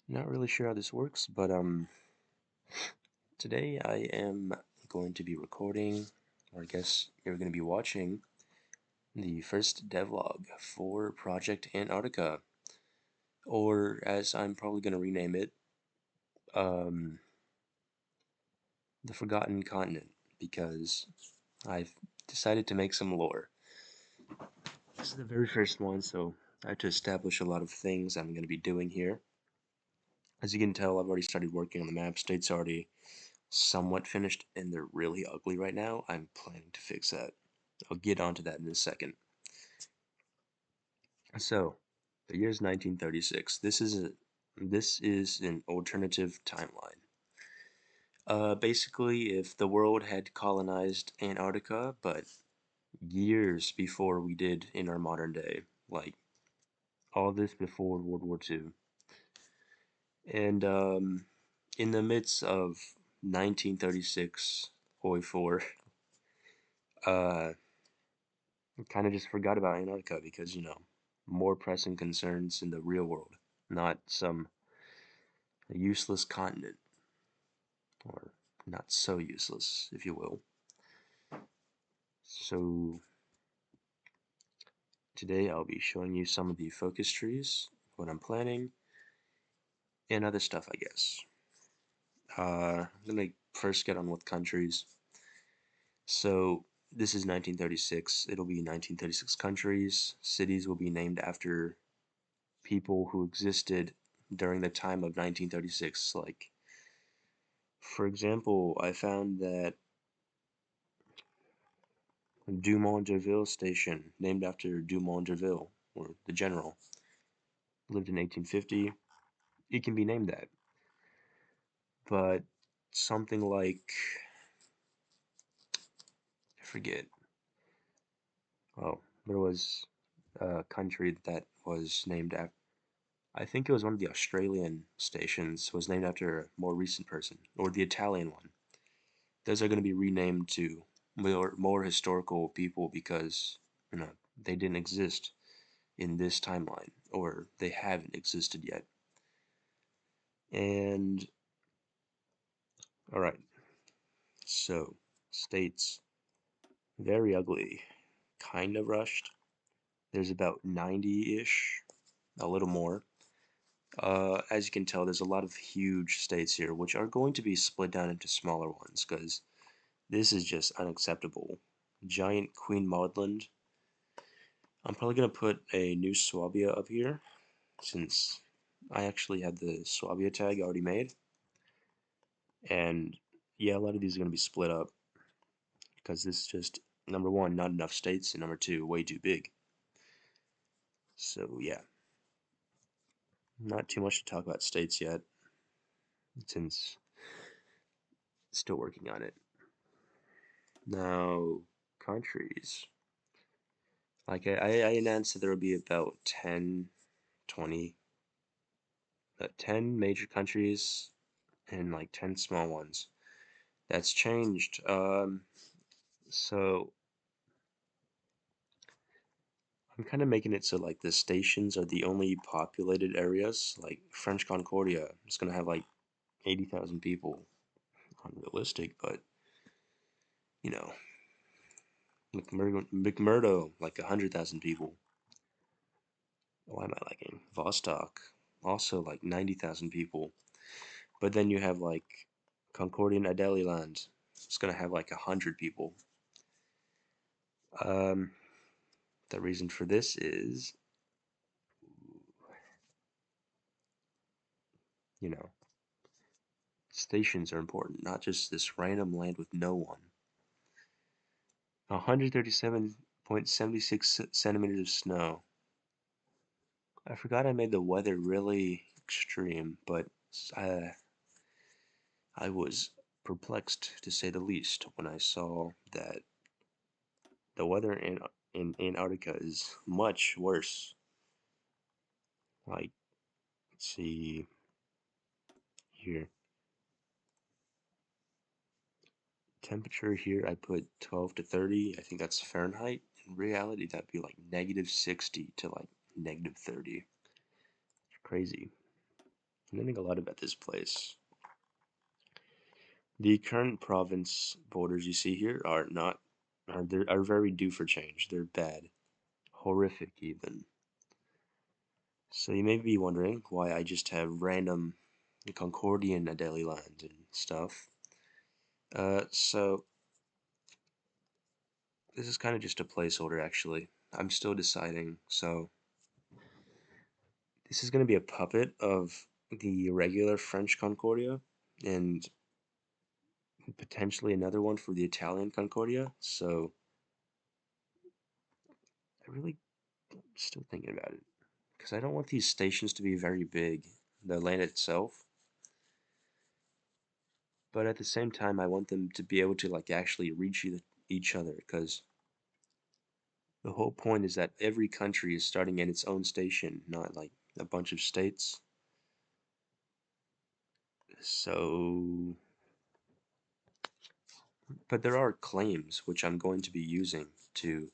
Not really sure how this works, but today I am going to be recording, or I guess you're going to be watching, the first devlog for Project Antarctica, or as I'm probably going to rename it, um, the Forgotten Continent, because I've decided to make some lore. This is the very first one, so I have to establish a lot of things I'm going to be doing here. As you can tell, I've already started working on the map. State's already somewhat finished, and they're really ugly right now. I'm planning to fix that. I'll get onto that in a second. So, the year is 1936. This is an alternative timeline. Basically, if the world had colonized Antarctica, but years before we did in our modern day, like all this before World War II, and in the midst of 1936, Hoi4, uh, kind of just forgot about Antarctica because, more pressing concerns in the real world, not some useless continent, or not so useless, if you will. So, today I'll be showing you some of the focus trees, what I'm planning, and other stuff, I guess. I'm gonna first get on with countries. So, this is 1936. It'll be 1936 countries. Cities will be named after people who existed during the time of 1936. Like, for example, I found that Dumont d'Urville Station, named after Dumont d'Urville, or the general, lived in 1850. It can be named that. But something like, I forget, oh, there was a country that was named after, I think it was one of the Australian stations, was named after a more recent person, or the Italian one. Those are going to be renamed to more historical people because, they didn't exist in this timeline, or they haven't existed yet. And, alright, so, states, very ugly, kind of rushed. There's about 90-ish, a little more. As you can tell, there's a lot of huge states here, which are going to be split down into smaller ones, because this is just unacceptable. Giant Queen Maudland. I'm probably going to put a new Swabia up here, since I actually have the Swabia tag already made. And yeah, a lot of these are going to be split up, because this is just, number one, not enough states, and number two, way too big. So yeah, not too much to talk about states yet, since still working on it. Now, countries. Like I announced that there will be about 10, 20, 10 major countries and like 10 small ones. That's changed. So I'm kind of making it so like the stations are the only populated areas. Like French Concordia is gonna have like 80,000 people. Unrealistic, but you know, McMurdo like 100,000 people. Why am I liking Vostok? Also like 90,000 people. But then you have like Concordia and Adeliland. It's gonna have like 100 people. Um, the reason for this is, you know, stations are important, not just this random land with no one. 137.76 centimeters of snow. I forgot I made the weather really extreme, but I, I was perplexed to say the least when I saw that the weather in Antarctica is much worse. Like, let's see here. Temperature here, I put 12 to 30. I think that's Fahrenheit. In reality, that'd be like -60 to like -30. It's crazy. I'm learning a lot about this place. The current province borders you see here are very due for change. They're bad, horrific even. So you may be wondering why I just have random Concordian Adeli land and stuff. So this is kind of just a placeholder actually. I'm still deciding. So this is going to be a puppet of the regular French Concordia and potentially another one for the Italian Concordia. So I really still thinking about it because I don't want these stations to be very big, the land itself, but at the same time I want them to be able to like actually reach each other because the whole point is that every country is starting in its own station, not like a bunch of states. So, but there are claims which I'm going to be using to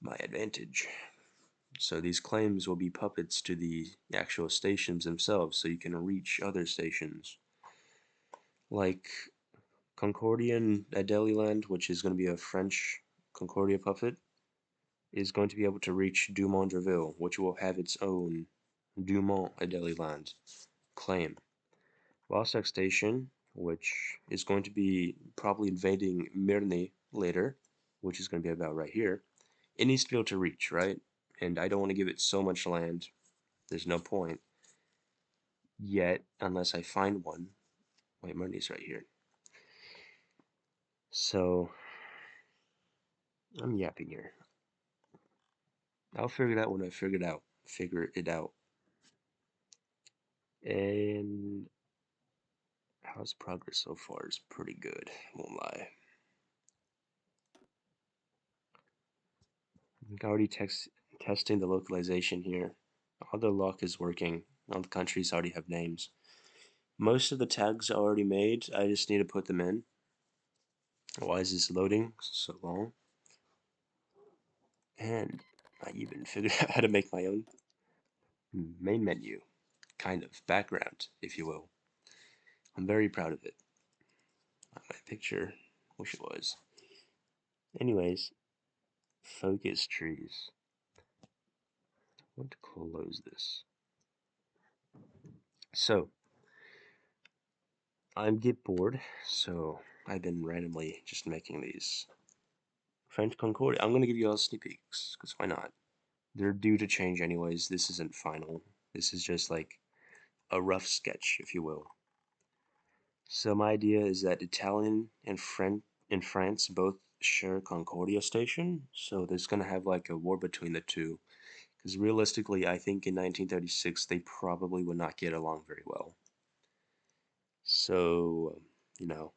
my advantage. So these claims will be puppets to the actual stations themselves, so you can reach other stations. Like Concordian at Deliland, which is going to be a French Concordia puppet, is going to be able to reach Dumont, which will have its own Dumont at Deliland claim. Glasg Station, which is going to be probably invading Mirny later, which is going to be about right here, it needs to be able to reach, right? And I don't want to give it so much land. There's no point yet unless I find one. Wait, Mirny's right here. So I'm yapping here. I'll figure it out when I figure it out. And how's progress so far? It's pretty good, won't lie. I'm already testing the localization here. All the lock is working. All the countries already have names. Most of the tags are already made. I just need to put them in. Why is this loading so long? And I even figured out how to make my own main menu, kind of background, if you will. I'm very proud of it. Not my picture, wish it was. Anyways, focus trees. I want to close this. So, I get bored, so I've been randomly just making these. French Concordia. I'm gonna give you all sneak peeks, because why not? They're due to change anyways. This isn't final. This is just like a rough sketch, if you will. So my idea is that Italian and France both share Concordia station, so there's gonna have like a war between the two. Because realistically, I think in 1936 they probably would not get along very well. So, you know,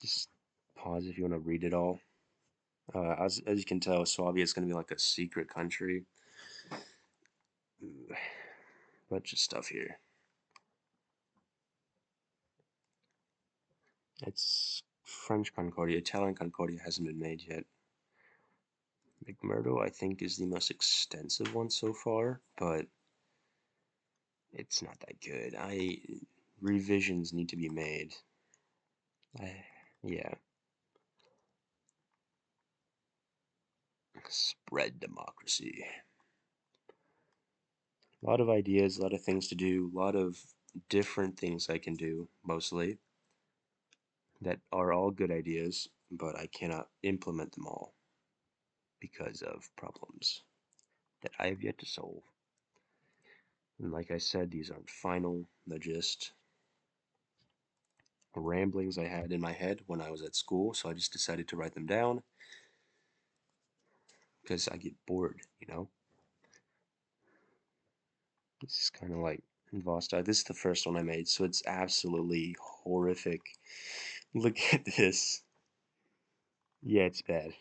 just pause if you want to read it all. As you can tell, Swabia is going to be like a secret country. Bunch of stuff here. It's French Concordia. Italian Concordia hasn't been made yet. McMurdo, I think, is the most extensive one so far, but it's not that good. Revisions need to be made. Yeah. Spread democracy. A lot of ideas, a lot of things to do, a lot of different things I can do, mostly, that are all good ideas, but I cannot implement them all because of problems that I have yet to solve. And like I said, these aren't final, they're just ramblings I had in my head when I was at school, so I just decided to write them down because I get bored, you know? This is kind of like Vostok. This is the first one I made, so it's absolutely horrific. Look at this. Yeah, it's bad.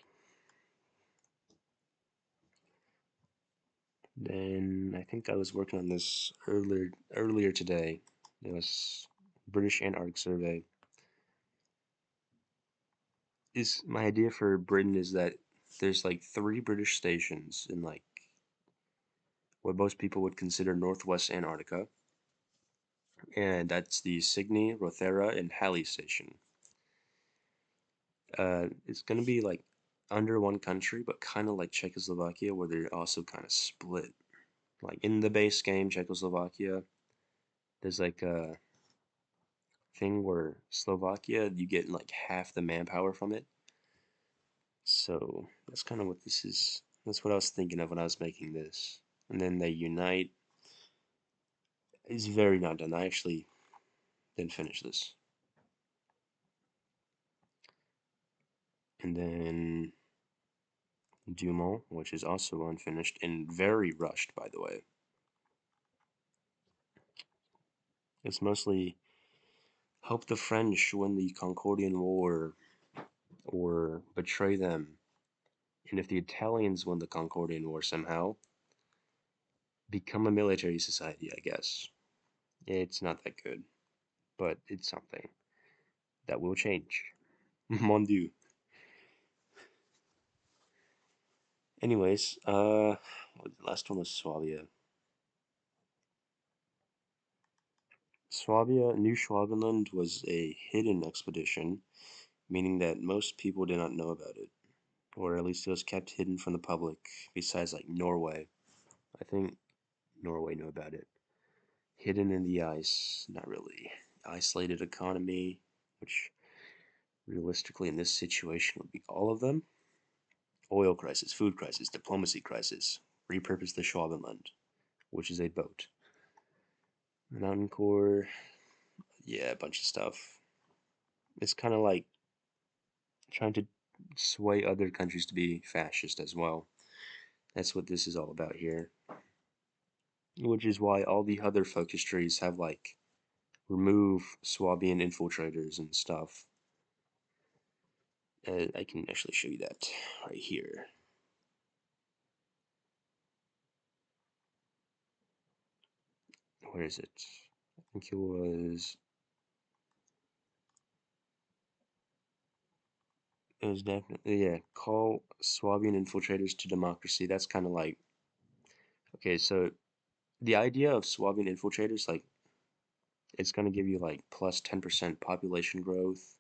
Then I think I was working on this earlier today. It was British Antarctic Survey. Is my idea for Britain is that there's like 3 British stations in like what most people would consider Northwest Antarctica, and that's the Signy, Rothera, and Halley Station. It's gonna be like under one country, but kind of like Czechoslovakia, where they're also kind of split. Like in the base game, Czechoslovakia, there's like a thing where Slovakia, you get like half the manpower from it. So that's kind of what this is. That's what I was thinking of when I was making this. And then they unite. It's very not done. I actually didn't finish this. And then Dumont, which is also unfinished and very rushed, by the way. It's mostly help the French win the Concordian War or betray them. And if the Italians win the Concordian War somehow, become a military society, I guess. It's not that good, but it's something that will change. Mon Dieu. Anyways, the last one was Swabia. Swabia, New Schwabenland was a hidden expedition, meaning that most people did not know about it, or at least it was kept hidden from the public, besides like Norway. I think Norway knew about it. Hidden in the ice, not really. Isolated economy, which realistically in this situation would be all of them. Oil crisis, food crisis, diplomacy crisis. Repurpose the Schwabenland, which is a boat. Mountain core, yeah, a bunch of stuff. It's kind of like trying to sway other countries to be fascist as well. That's what this is all about here. Which is why all the other focus trees have like remove Swabian infiltrators and stuff. I can actually show you that right here. Where is it? I think it was. It was definitely, yeah. Call Swabian infiltrators to democracy. That's kind of like, okay, so the idea of Swabian infiltrators, like, it's going to give you like plus 10% population growth,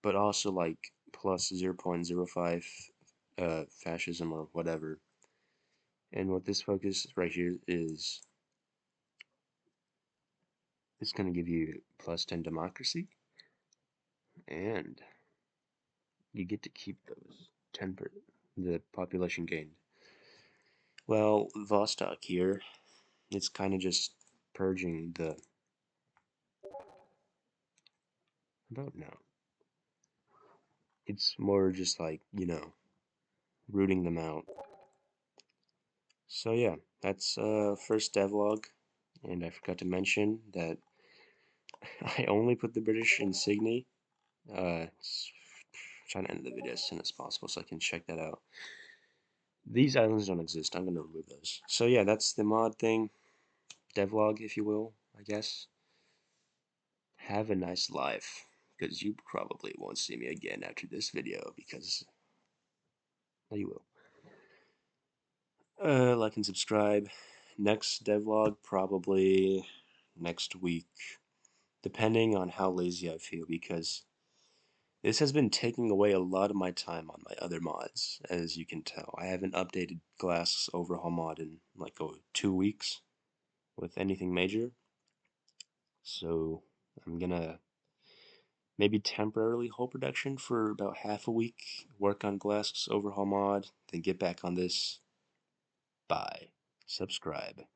but also like plus 0.05 fascism or whatever. And what this focus right here is, it's going to give you plus 10 democracy, and you get to keep those 10 the population gained. Well, Vostok here, it's kind of just purging the about now. It's more just like, rooting them out. So yeah, that's first devlog, and I forgot to mention that I only put the British insignia. Trying to end the video as soon as possible so I can check that out. These islands don't exist. I'm gonna remove those. So yeah, that's the mod thing, devlog, if you will, I guess. Have a nice life, because you probably won't see me again after this video, because well, you will. Like and subscribe. Next devlog probably next week, depending on how lazy I feel, because this has been taking away a lot of my time on my other mods, as you can tell. I haven't updated Glasg's Overhaul mod in like 2 weeks with anything major, so I'm gonna maybe temporarily hold production for about half a week, work on Glasg's Overhaul mod, then get back on this. Bye. Subscribe.